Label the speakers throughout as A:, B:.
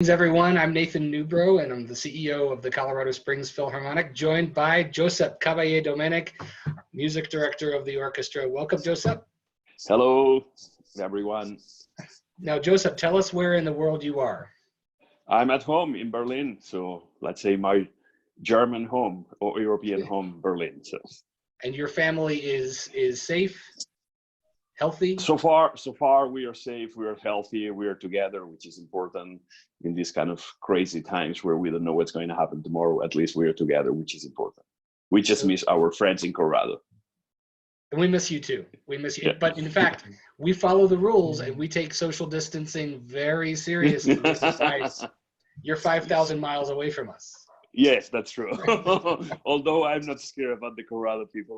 A: Everyone, I'm Nathan Newbrough, and I'm the CEO of the Colorado Springs Philharmonic, joined by Josep Caballé-Domenech, music director of the orchestra. Welcome, Josep.
B: Hello, everyone.
A: Now, Josep, tell us where in the world you are.
B: I'm at home in Berlin, so let's say my German home or European home, Berlin. So.
A: And your family is safe, healthy?
B: So far, we are safe, we are healthy, we are together, which is important in these kind of crazy times where we don't know what's going to happen tomorrow. At least we are together, which is important. We just miss our friends in Colorado.
A: And we miss you too. We miss you.
B: Yeah.
A: But in fact, we follow the rules and we take social distancing very seriously. You're 5,000 miles away from us.
B: Yes, that's true. Although I'm not scared about the Colorado people.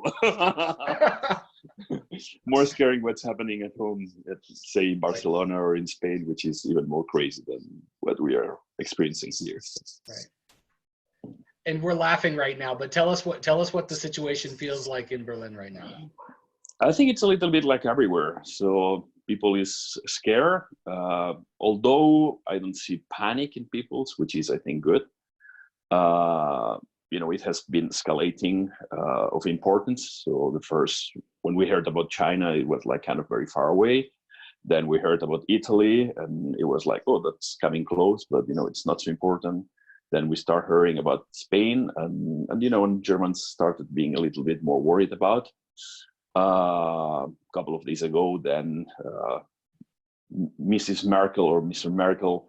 B: More scaring what's happening at home, say in Barcelona or in Spain, which is even more crazy than what we are experiencing here.
A: Right. And we're laughing right now, but tell us what the situation feels like in Berlin right now.
B: I think it's a little bit like everywhere. So people is scared, although I don't see panic in people's, which is I think good. It has been escalating of importance. So when we heard about China, it was like kind of very far away. Then we heard about Italy, and it was like, oh, that's coming close, but it's not so important. Then we start hearing about Spain, and Germans started being a little bit more worried about. A couple of days ago, then Mrs. Merkel or Mr. Merkel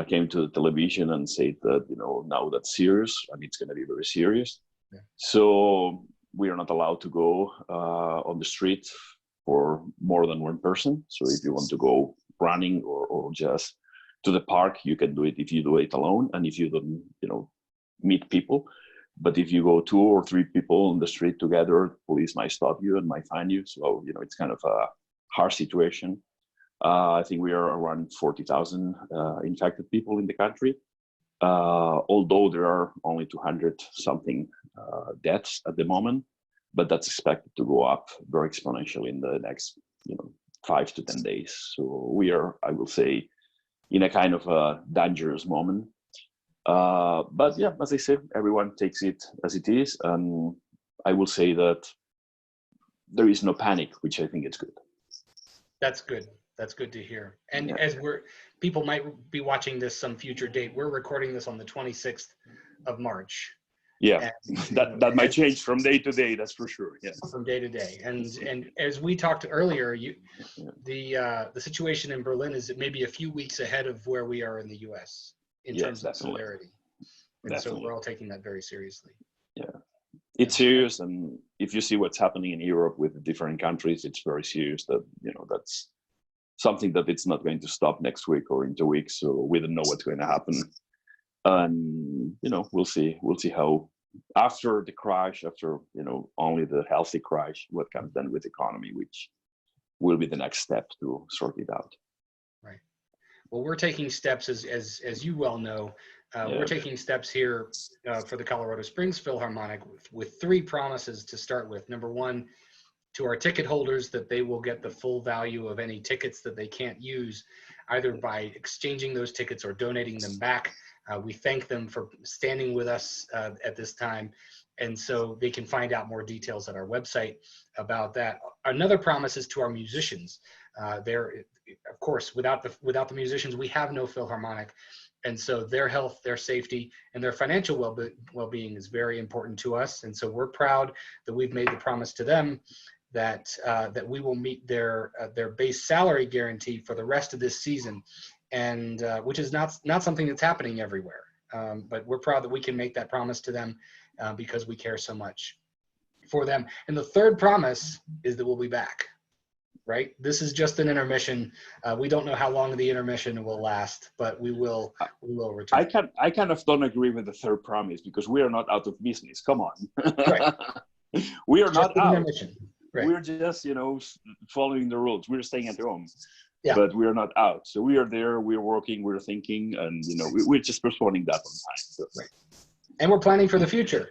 B: came to the television and said that now that's serious and it's going to be very serious. Yeah. So we are not allowed to go on the street for more than one person. So if you want to go running or just to the park, you can do it if you do it alone and if you don't meet people. But if you go 2 or 3 people on the street together, police might stop you and might fine you. So it's kind of a harsh situation. I think we are around 40,000 infected people in the country, although there are only 200 something deaths at the moment, but that's expected to go up very exponentially in the next 5 to 10 days. So we are, I will say, in a kind of a dangerous moment. But yeah, as I said, everyone takes it as it is. And I will say that there is no panic, which I think is good.
A: That's good. That's good to hear. And as people might be watching this some future date, we're recording this on the 26th of March.
B: Yeah, and, that might change from day to day. That's for sure. Yeah,
A: from day to day. And as we talked earlier, the situation in Berlin is maybe a few weeks ahead of where we are in the U.S. in terms of severity. And so we're all taking that very seriously.
B: Yeah, it's serious. And if you see what's happening in Europe with the different countries, it's very serious. That that's something that it's not going to stop next week or in 2 weeks. So we don't know what's going to happen. And, we'll see how after the crash, after, only the healthy crash, what comes then with the economy, which will be the next step to sort it out.
A: Right. Well, we're taking steps as you well know, we're taking steps here for the Colorado Springs Philharmonic with 3 promises to start with. Number 1, to our ticket holders, that they will get the full value of any tickets that they can't use, either by exchanging those tickets or donating them back. We thank them for standing with us at this time. And so they can find out more details at our website about that. Another promise is to our musicians. Of course, without the musicians, we have no Philharmonic. And so their health, their safety, and their financial well-being is very important to us. And so we're proud that we've made the promise to them that we will meet their base salary guarantee for the rest of this season, and which is not something that's happening everywhere. But we're proud that we can make that promise to them because we care so much for them. And the third promise is that we'll be back. Right? This is just an intermission. We don't know how long the intermission will last, but we will return.
B: I kind of don't agree with the third promise because we are not out of business. Come on.
A: Right.
B: We are not out.
A: Right.
B: We're just, following the rules. We're staying at home,
A: but
B: we are not out. So we are there, we're working, we're thinking, and, we're just postponing that on time. So.
A: Right. And we're planning for the future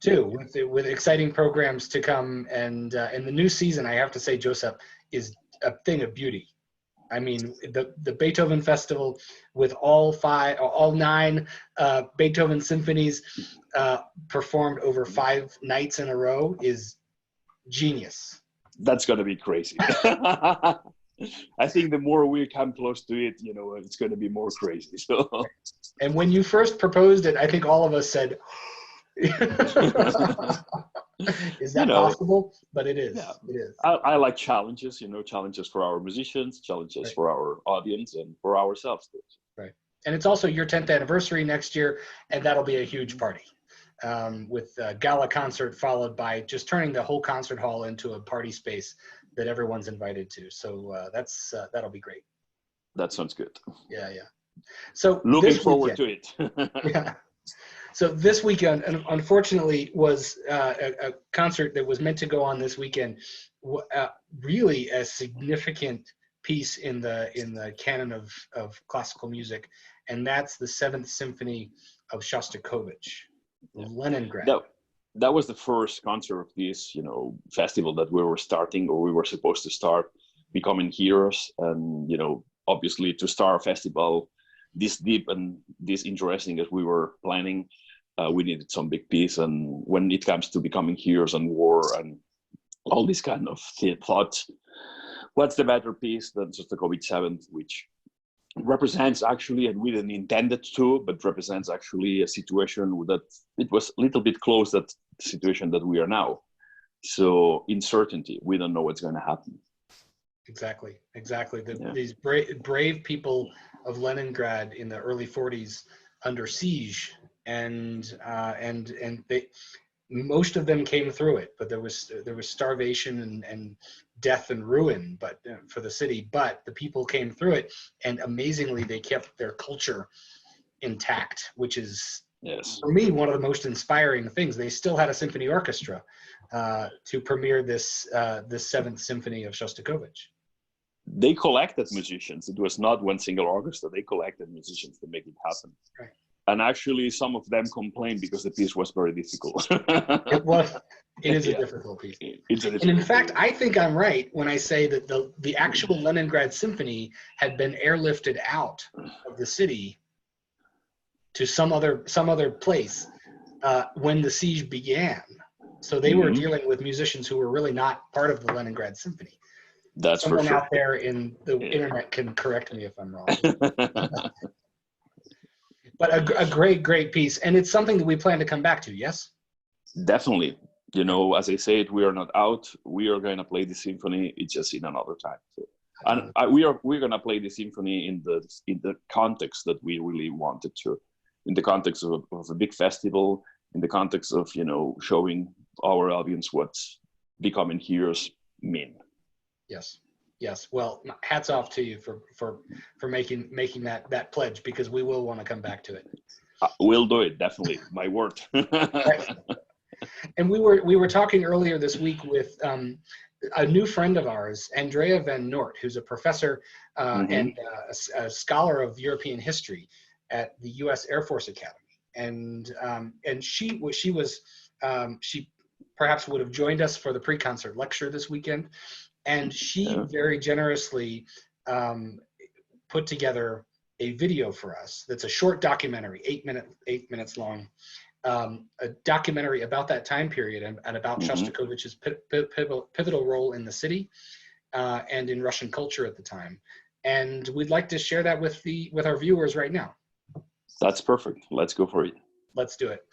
A: too, with exciting programs to come. And the new season, I have to say, Josep, is a thing of beauty. I mean, the Beethoven Festival with all 9 Beethoven symphonies performed over 5 nights in a row is genius.
B: That's going to be crazy. I think the more we come close to it, it's going to be more crazy. So.
A: And when you first proposed it, I think all of us said, is that possible? But it is. Yeah. It is.
B: I like challenges, challenges for our musicians, challenges for our audience, and for ourselves.
A: Right. And it's also your 10th anniversary next year, and that'll be a huge party with a gala concert followed by just turning the whole concert hall into a party space that everyone's invited to. So that'll be great.
B: That sounds good.
A: Yeah. So
B: looking forward to it.
A: Yeah. So this weekend, unfortunately, was a concert that was meant to go on this weekend. Really a significant piece in the canon of classical music, and that's the 7th Symphony of Shostakovich, Leningrad.
B: That was the first concert of this, festival that we were starting, or we were supposed to start, becoming heroes. And obviously, to start a festival this deep and this interesting as we were planning, we needed some big piece. And when it comes to becoming heroes and war and all these kind of thoughts, what's the better piece than Shostakovich 7th, which represents actually, and we didn't intend it to, but represents actually a situation that it was a little bit close to the situation that we are now. So uncertainty, we don't know what's going to happen. Exactly.
A: These brave people of Leningrad in the early 40s under siege, and they, most of them came through it, but there was starvation and death and ruin, but for the city. But the people came through it, and amazingly, they kept their culture intact, which is for me one of the most inspiring things. They still had a symphony orchestra to premiere this 7th Symphony of Shostakovich.
B: They collected musicians. It was not one single orchestra. They collected musicians to make it happen.
A: Right.
B: And actually, some of them complained because the piece was very difficult.
A: It is a difficult piece. And in fact, I think I'm right when I say that the actual Leningrad Symphony had been airlifted out of the city to some other place when the siege began. So they were dealing with musicians who were really not part of the Leningrad Symphony.
B: That's
A: Someone
B: for sure.
A: out there in the internet can correct me if I'm wrong. But a great piece, and it's something that we plan to come back to. Yes,
B: definitely. As I said, we are not out. We are going to play the symphony. It's just in another time. So, and we're going to play the symphony in the context that we really wanted to, in the context of a big festival, in the context of showing our audience what becoming heroes mean.
A: Yes. Well, hats off to you for making that pledge, because we will want to come back to it.
B: We'll do it, definitely. My word.
A: Right. And we were talking earlier this week with a new friend of ours, Andrea Van Nort, who's a professor and a scholar of European history at the U.S. Air Force Academy, and she perhaps would have joined us for the pre-concert lecture this weekend. And she very generously put together a video for us that's a short documentary, 8 minutes long, a documentary about that time period and about Shostakovich's pivotal role in the city and in Russian culture at the time. And we'd like to share that with our viewers right now.
B: That's perfect. Let's go for it.
A: Let's do it.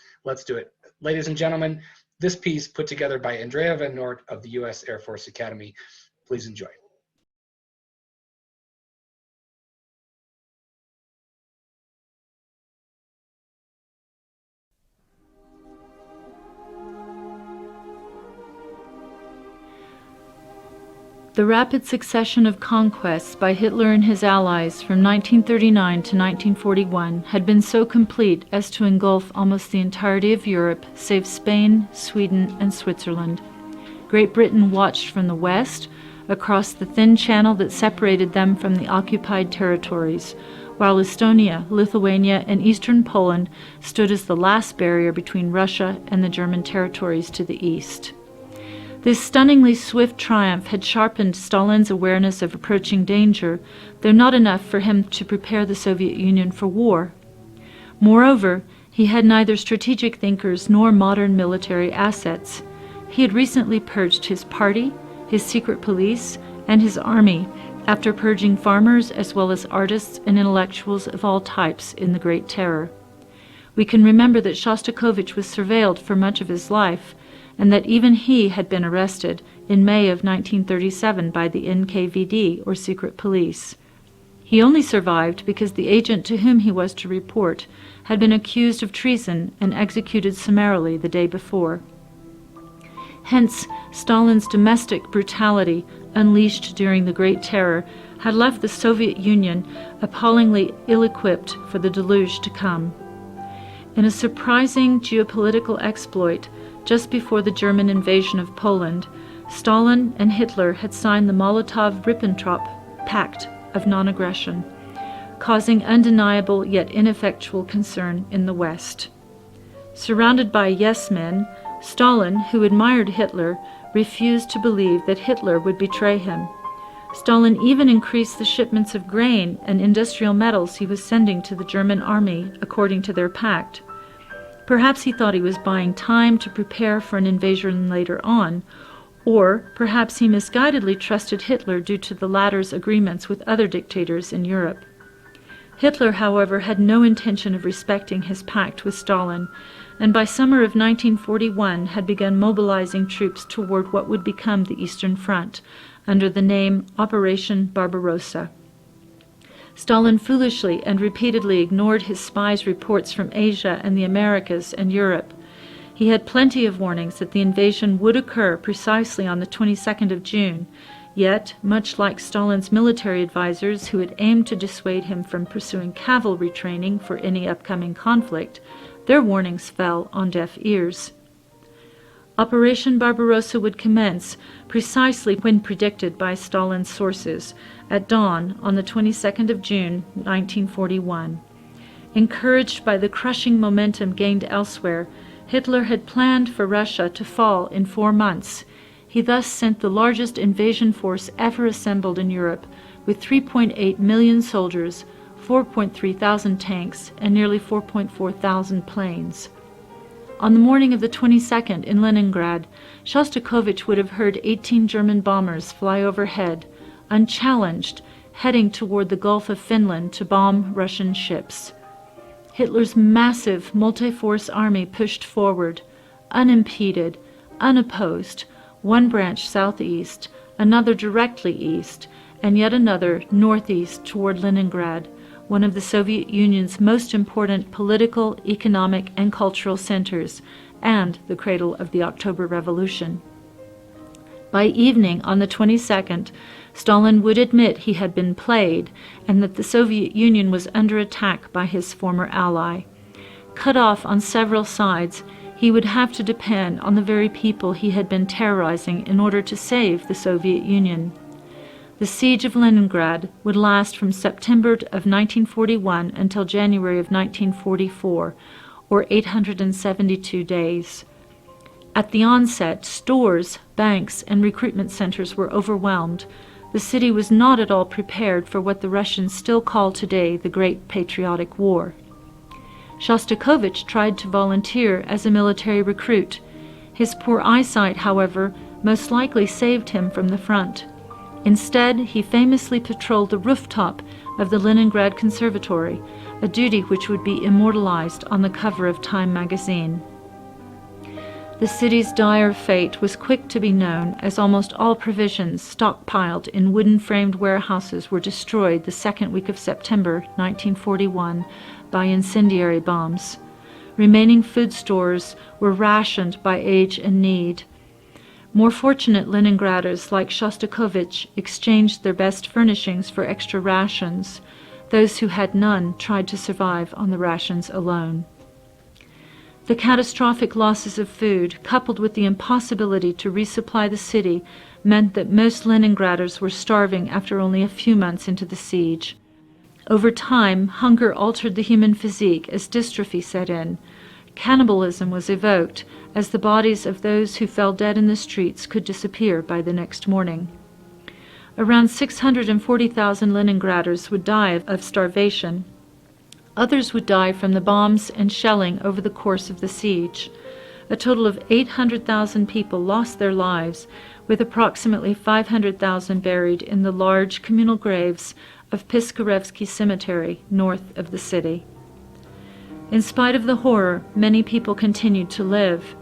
A: Ladies and gentlemen, this piece put together by Andrea Van Nort of the U.S. Air Force Academy. Please enjoy.
C: The rapid succession of conquests by Hitler and his allies from 1939 to 1941 had been so complete as to engulf almost the entirety of Europe, save Spain, Sweden, and Switzerland. Great Britain watched from the west, across the thin channel that separated them from the occupied territories, while Estonia, Lithuania, and eastern Poland stood as the last barrier between Russia and the German territories to the east. This stunningly swift triumph had sharpened Stalin's awareness of approaching danger, though not enough for him to prepare the Soviet Union for war. Moreover, he had neither strategic thinkers nor modern military assets. He had recently purged his party, his secret police, and his army, after purging farmers as well as artists and intellectuals of all types in the Great Terror. We can remember that Shostakovich was surveilled for much of his life, and that even he had been arrested in May of 1937 by the NKVD, or secret police. He only survived because the agent to whom he was to report had been accused of treason and executed summarily the day before. Hence, Stalin's domestic brutality, unleashed during the Great Terror, had left the Soviet Union appallingly ill-equipped for the deluge to come. In a surprising geopolitical exploit, just before the German invasion of Poland, Stalin and Hitler had signed the Molotov-Ribbentrop Pact of non-aggression, causing undeniable yet ineffectual concern in the West. Surrounded by yes-men, Stalin, who admired Hitler, refused to believe that Hitler would betray him. Stalin even increased the shipments of grain and industrial metals he was sending to the German army according to their pact. Perhaps he thought he was buying time to prepare for an invasion later on, or perhaps he misguidedly trusted Hitler due to the latter's agreements with other dictators in Europe. Hitler, however, had no intention of respecting his pact with Stalin, and by summer of 1941 had begun mobilizing troops toward what would become the Eastern Front, under the name Operation Barbarossa. Stalin foolishly and repeatedly ignored his spies' reports from Asia and the Americas and Europe. He had plenty of warnings that the invasion would occur precisely on the 22nd of June, yet, much like Stalin's military advisors who had aimed to dissuade him from pursuing cavalry training for any upcoming conflict, their warnings fell on deaf ears. Operation Barbarossa would commence precisely when predicted by Stalin's sources, at dawn on the 22nd of June, 1941. Encouraged by the crushing momentum gained elsewhere, Hitler had planned for Russia to fall in 4 months. He thus sent the largest invasion force ever assembled in Europe, with 3.8 million soldiers, 4.3 thousand tanks, and nearly 4.4 thousand planes. On the morning of the 22nd in Leningrad, Shostakovich would have heard 18 German bombers fly overhead, unchallenged, heading toward the Gulf of Finland to bomb Russian ships. Hitler's massive multi-force army pushed forward, unimpeded, unopposed, one branch southeast, another directly east, and yet another northeast toward Leningrad, one of the Soviet Union's most important political, economic, and cultural centers, and the cradle of the October Revolution. By evening on the 22nd, Stalin would admit he had been played and that the Soviet Union was under attack by his former ally. Cut off on several sides, he would have to depend on the very people he had been terrorizing in order to save the Soviet Union. The siege of Leningrad would last from September of 1941 until January of 1944, or 872 days. At the onset, stores, banks, and recruitment centers were overwhelmed. The city was not at all prepared for what the Russians still call today the Great Patriotic War. Shostakovich tried to volunteer as a military recruit. His poor eyesight, however, most likely saved him from the front. Instead, he famously patrolled the rooftop of the Leningrad Conservatory, a duty which would be immortalized on the cover of Time magazine. The city's dire fate was quick to be known, as almost all provisions stockpiled in wooden-framed warehouses were destroyed the second week of September 1941 by incendiary bombs. Remaining food stores were rationed by age and need. More fortunate Leningraders like Shostakovich exchanged their best furnishings for extra rations. Those who had none tried to survive on the rations alone. The catastrophic losses of food, coupled with the impossibility to resupply the city, meant that most Leningraders were starving after only a few months into the siege. Over time, hunger altered the human physique as dystrophy set in. Cannibalism was evoked, as the bodies of those who fell dead in the streets could disappear by the next morning. Around 640,000 Leningraders would die of starvation. Others would die from the bombs and shelling over the course of the siege. A total of 800,000 people lost their lives, with approximately 500,000 buried in the large communal graves of Piskarevsky Cemetery, north of the city. In spite of the horror, many people continued to live.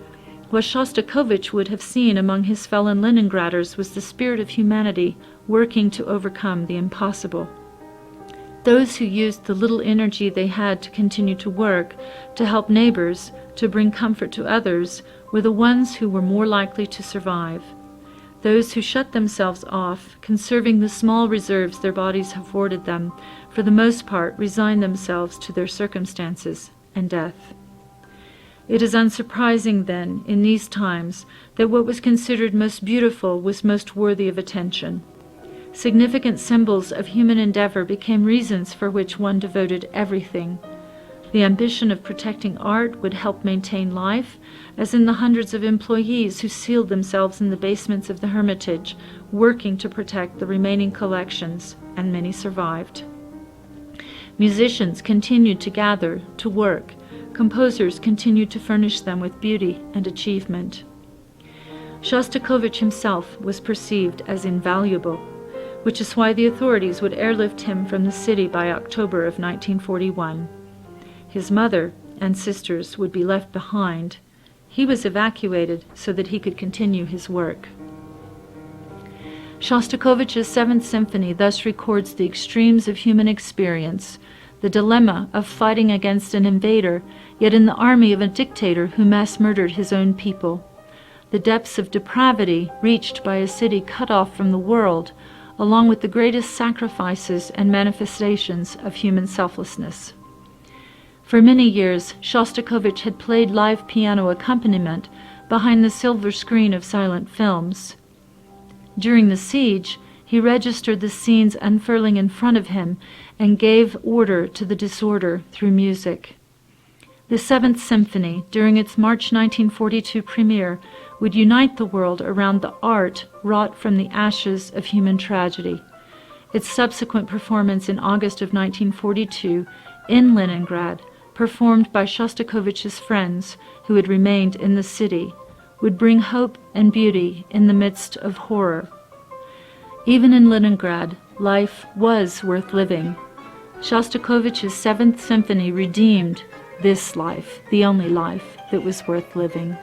C: What Shostakovich would have seen among his fellow Leningraders was the spirit of humanity working to overcome the impossible. Those who used the little energy they had to continue to work, to help neighbors, to bring comfort to others, were the ones who were more likely to survive. Those who shut themselves off, conserving the small reserves their bodies afforded them, for the most part resigned themselves to their circumstances and death. It is unsurprising, then, in these times, that what was considered most beautiful was most worthy of attention. Significant symbols of human endeavor became reasons for which one devoted everything. The ambition of protecting art would help maintain life, as in the hundreds of employees who sealed themselves in the basements of the Hermitage, working to protect the remaining collections, and many survived. Musicians continued to gather, to work. Composers continued to furnish them with beauty and achievement. Shostakovich himself was perceived as invaluable, which is why the authorities would airlift him from the city by October of 1941. His mother and sisters would be left behind. He was evacuated so that he could continue his work. Shostakovich's Seventh Symphony thus records the extremes of human experience, the dilemma of fighting against an invader, yet in the army of a dictator who mass murdered his own people, the depths of depravity reached by a city cut off from the world, along with the greatest sacrifices and manifestations of human selflessness. For many years, Shostakovich had played live piano accompaniment behind the silver screen of silent films. During the siege, he registered the scenes unfurling in front of him and gave order to the disorder through music. The Seventh Symphony, during its March 1942 premiere, would unite the world around the art wrought from the ashes of human tragedy. Its subsequent performance in August of 1942 in Leningrad, performed by Shostakovich's friends who had remained in the city, would bring hope and beauty in the midst of horror. Even in Leningrad, life was worth living. Shostakovich's Seventh Symphony redeemed this life, the only life that was worth living.